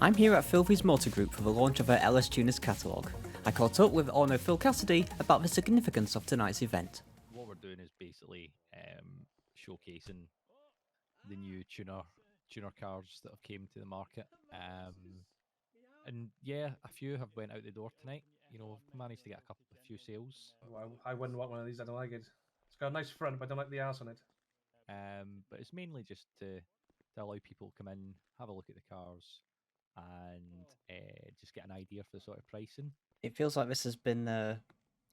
I'm here at Philfy's Motor Group for the launch of our LS Tuners catalogue. I caught up with owner Phil Cassidy about the significance of tonight's event. What we're doing is basically showcasing the new tuner cars that have came to the market. And yeah, a few have went out the door tonight. You know, managed to get a few sales. Well, I wouldn't want one of these. I don't like it. It's got a nice front, but I don't like the arse on it. But it's mainly just to allow people to come in, have a look at the cars, and just get an idea for the sort of pricing. It feels like this has been a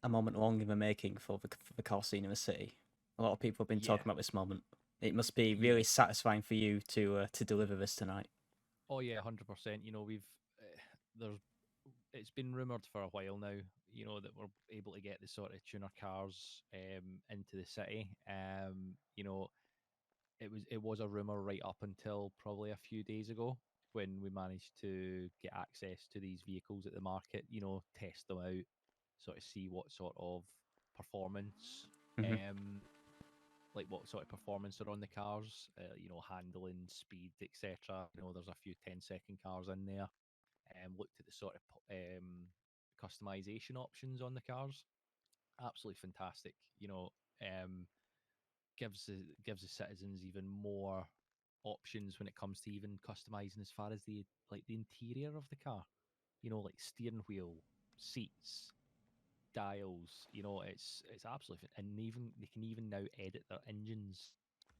moment long in the making for the car scene in the city. A lot of people have been talking about this moment. It must be really satisfying for you to deliver this tonight. Oh yeah, 100%. You know, there's it's been rumored for a while now. You know that we're able to get the sort of tuner cars into the city. You know, it was a rumor right up until probably a few days ago when we managed to get access to these vehicles at the market. You know, test them out, sort of see what sort of performance, like what sort of performance are on the cars. You know, handling, speed, etc. You know, there's a few 10-second cars in there. Looked at the sort of customization options on the cars. Absolutely fantastic. You know, gives the citizens even more options when it comes to even customizing as far as the interior of the car. You know, like steering wheel, seats, dials. You know, it's absolutely, and even they can even now edit their engines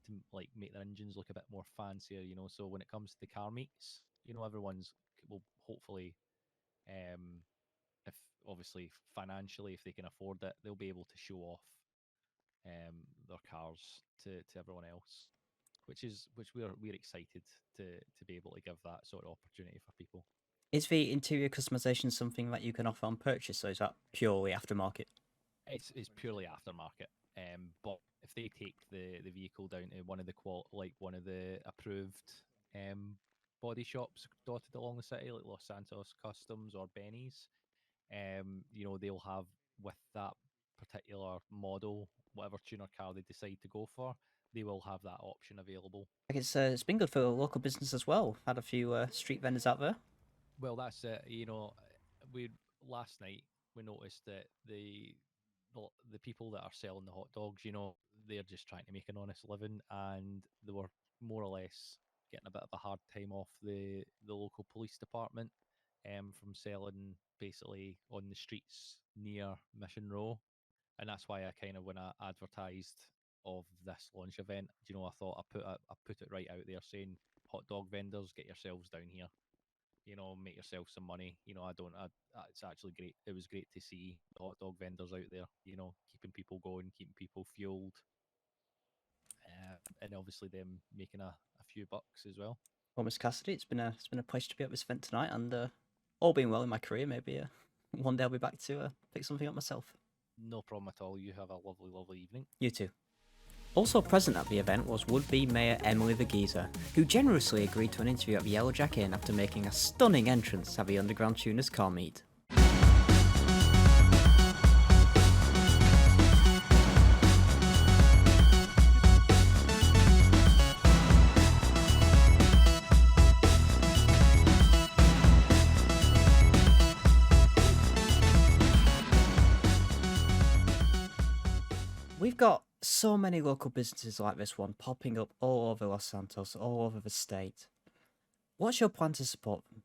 to like make their engines look a bit more fancier. You know, so when it comes to the car meets, you know, everyone's will hopefully if obviously financially, if they can afford it, they'll be able to show off their cars to everyone else, which we're excited to be able to give that sort of opportunity for people. Is the interior customization something that you can offer on purchase, or is that purely aftermarket? It's purely aftermarket. But if they take the vehicle down to one of the one of the approved body shops dotted along the city, like Los Santos Customs or Benny's, you know, they'll have with that particular model, whatever tuner car they decide to go for, they will have that option available. Like it's been good for the local business as well. Had a few street vendors out there. Well, that's it. You know, we last night we noticed that the people that are selling the hot dogs, you know, they're just trying to make an honest living, and they were more or less getting a bit of a hard time off the local police department, from selling basically on the streets near Mission Row, and that's why I kind of when I advertised of this launch event, you know, I thought I put it right out there saying hot dog vendors, get yourselves down here, you know, make yourself some money. You know, it's actually great. It was great to see the hot dog vendors out there, you know, keeping people going, keeping people fueled, and obviously them making a few bucks as well. Well, Miss Cassidy, it's been a pleasure to be at this event tonight, and all being well in my career, maybe one day I'll be back to pick something up myself. No problem at all. You have a lovely, lovely evening. You too. Also present at the event was would-be Mayor Emily the Geezer, who generously agreed to an interview at the Yellow Jack Inn after making a stunning entrance at the Underground Tuners car meet. We've got so many local businesses like this one popping up all over Los Santos, all over the state. What's your plan to support them?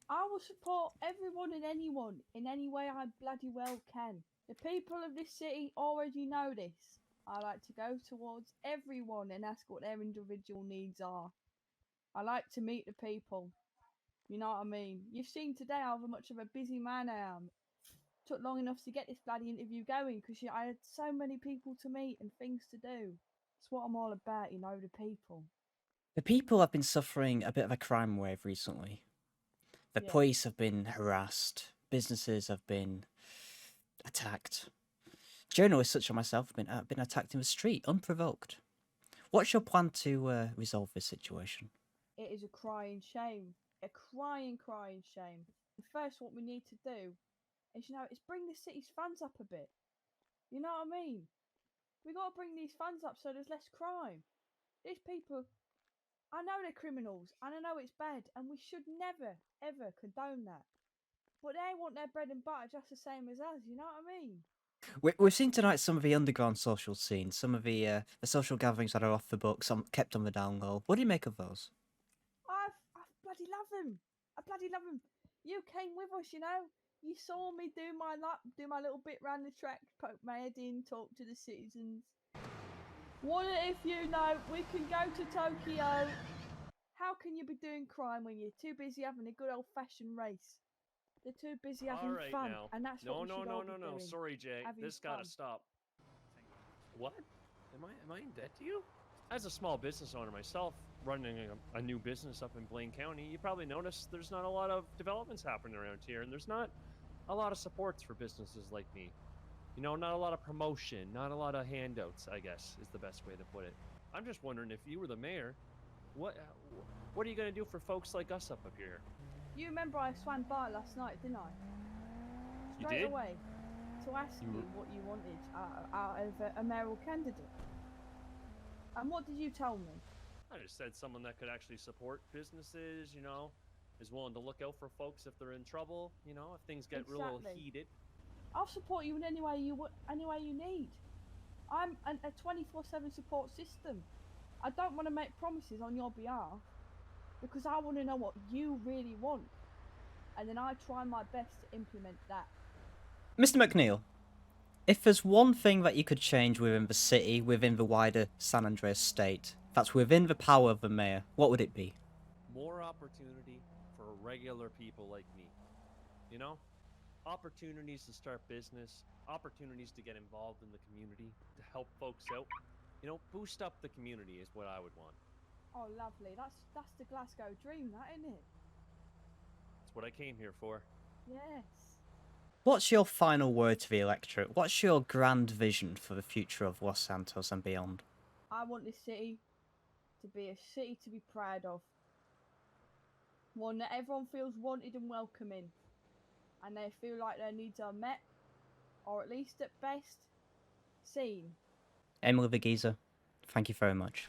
I will support everyone and anyone in any way I bloody well can. The people of this city already know this. I like to go towards everyone and ask what their individual needs are. I like to meet the people. You know what I mean? You've seen today how much of a busy man I am. Took long enough to get this bloody interview going because I had so many people to meet and things to do. It's what I'm all about, you know, the people. The people have been suffering a bit of a crime wave recently. The Yeah. police have been harassed, businesses have been attacked. Journalists such as myself have been attacked in the street, unprovoked. What's your plan to resolve this situation? It is a crying shame. A crying shame. And first, what we need to do is, is bring the city's fans up a bit. You know what I mean? We got to bring these fans up so there's less crime. These people, I know they're criminals, and I know it's bad, and we should never, ever condone that. But they want their bread and butter just the same as us, you know what I mean? We've seen tonight some of the underground social scene, some of the social gatherings that are off the books, some kept on the down low. What do you make of those? I bloody love them. I bloody love them. You came with us, you know. You saw me do my little bit round the track, poke my head in, talk to the citizens. Wonder if you know we can go to Tokyo. How can you be doing crime when you're too busy having a good old-fashioned race? They're too busy having All right fun, now. and that's what we should all be doing. Sorry, Jay. having This gotta fun. stop. What? Am I in debt to you? As a small business owner myself, running a new business up in Blaine County, you probably noticed there's not a lot of developments happening around here, and there's not a lot of supports for businesses like me. You know, not a lot of promotion, not a lot of handouts, I guess, is the best way to put it. I'm just wondering, if you were the mayor, what are you gonna do for folks like us up here? You remember I swam by last night, didn't I? You Straight did? away to ask You you were- what you wanted out of a mayoral candidate. And what did you tell me? I just said someone that could actually support businesses, you know, is willing to look out for folks if they're in trouble, you know, if things get real Exactly. heated. I'll support you in any way you need. I'm a 24/7 support system. I don't want to make promises on your behalf because I want to know what you really want, and then I try my best to implement that. Mr. McNeil, if there's one thing that you could change within the city, within the wider San Andreas state, that's within the power of the mayor, what would it be? More opportunity for regular people like me. You know? Opportunities to start business, opportunities to get involved in the community, to help folks out. You know, boost up the community is what I would want. Oh, lovely. That's the Glasgow dream, that, isn't it? That's what I came here for. Yes. What's your final word to the electorate? What's your grand vision for the future of Los Santos and beyond? I want this city to be a city to be proud of. One that everyone feels wanted and welcoming, and they feel like their needs are met, or at least at best, seen. Emily the Geezer, thank you very much.